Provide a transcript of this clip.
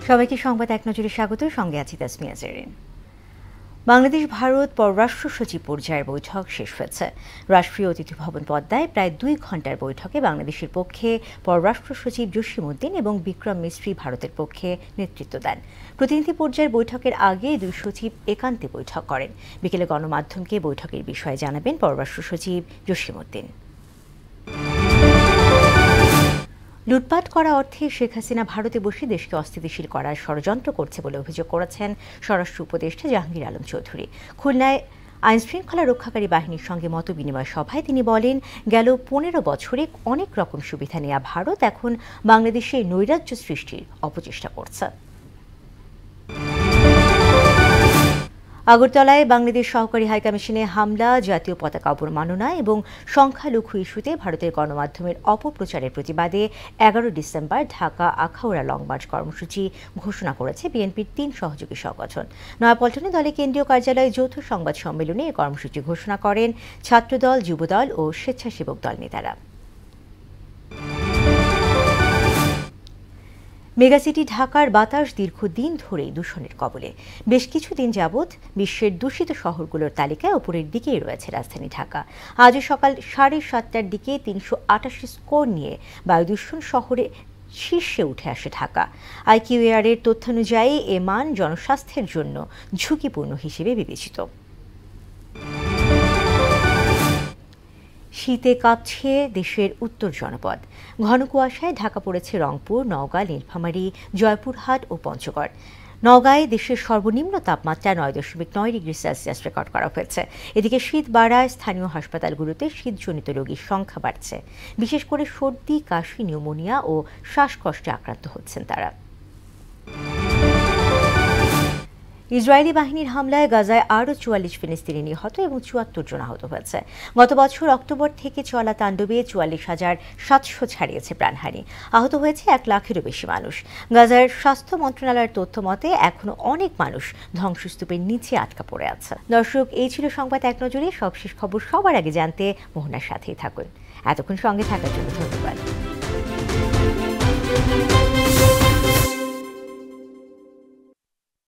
সবাইকে সংবাদ এক নজরে স্বাগত। সঙ্গে আছি তাসমিয়া জেরিন। বাংলাদেশ ভারত পররাষ্ট্র সচিব পর্যায়ের বৈঠক শেষ হয়েছে। রাষ্ট্রীয় অতিথি ভবন পদ্মায় প্রায় 2 ঘণ্টার বৈঠকে বাংলাদেশের পক্ষে পররাষ্ট্র সচিব জসিমউদ্দিন এবং বিক্রম মিস্ত্রি ভারতের পক্ষে নেতৃত্ব দেন। প্রতিনিধি পর্যায়ের বৈঠকের আগে দুই সচিব একান্তে বৈঠক করেন। বিকেলে গণমাধ্যমকে বৈঠকের বিষয়ে জানাবেন পররাষ্ট্র সচিব জসিমউদ্দিন। লুটপাট করা অর্থে শেখ হাসিনা ভারতে বসে দেশকে অস্থিতিশীল করার ষড়যন্ত্র করছে বলে অভিযোগ করেছেন স্বরাষ্ট্র উপদেষ্টা জাহাঙ্গীর আলম চৌধুরী। খুলনায় আইনশৃঙ্খলা রক্ষাকারী বাহিনীর সঙ্গে মতবিনিময় সভায় তিনি বলেন, গেল 15 বছরে অনেক রকম সুবিধা নেওয়া ভারত এখন বাংলাদেশে নৈরাজ্য সৃষ্টির অপচেষ্টা করছে। আগরতলায় বাংলাদেশ সহকারী হাইকমিশনে হামলা, জাতীয় পতাকা অবমাননা এবং সংখ্যালঘু ইস্যুতে ভারতের গণমাধ্যমের অপপ্রচারের প্রতিবাদে 11 December Dhaka Akhaura long March কর্মসূচি ঘোষণা করেছে বিএনপির 3 সহযোগী সংগঠন। নয়াপল্টনে দলের কেন্দ্রীয় কার্যালয়ে যৌথ সংবাদ সম্মেলনে এই কর্মসূচি ঘোষণা করেন ছাত্রদল, যুবদল ও স্বেচ্ছাসেবক দল নেতারা। মেগাসিটি ঢাকার বাতাস দীর্ঘদিন ধরেই দূষণের কবলে। বেশ কিছুদিন যাবৎ বিশ্বের দূষিত শহরগুলোর তালিকায় ওপরের দিকেই রয়েছে রাজধানী ঢাকা। আজও সকাল 7:30টার দিকে 388 স্কোর নিয়ে বায়ু দূষণ শহরে শীর্ষে উঠে আসে ঢাকা। আইকিউএআর-এর তথ্যানুযায়ী এ মান জনস্বাস্থ্যের জন্য ঝুঁকিপূর্ণ হিসেবে বিবেচিত। শীতে কাঁপছে দেশের উত্তর জনপদ। ঘন কুয়াশায় ঢাকা পড়েছে রংপুর, নওগাঁ, নীলফামারী, জয়পুরহাট ও পঞ্চগড়। নওগাঁয় দেশের সর্বনিম্ন তাপমাত্রা 9.9 ডিগ্রি সেলসিয়াস রেকর্ড করা হয়েছে। এদিকে শীত বাড়ায় স্থানীয় হাসপাতালগুলোতে শীতজনিত রোগীর সংখ্যা বাড়ছে। বিশেষ করে সর্দি, কাশি, নিউমোনিয়া ও শ্বাসকষ্টে আক্রান্ত হচ্ছেন তারা। ইসরায়েলি বাহিনীর হামলায় গাজায় আরও 44 ফিলিস্তিনি নিহত এবং 74 জন আহত হয়েছে। গত বছর অক্টোবর থেকে চলা তাণ্ডবে 44,700 ছাড়িয়েছে প্রাণহানি। আহত হয়েছে 1 লাখেরও বেশি মানুষ। গাজার স্বাস্থ্য মন্ত্রণালয়ের তথ্য মতে এখনও অনেক মানুষ ধ্বংসস্তূপের নিচে আটকা পড়ে আছে। দর্শক, এই ছিল সংবাদ এক নজরে। সবশেষ খবর সবার আগে জানতে মোহনার সাথেই থাকুন। এতক্ষণ সঙ্গে থাকার জন্য ধন্যবাদ।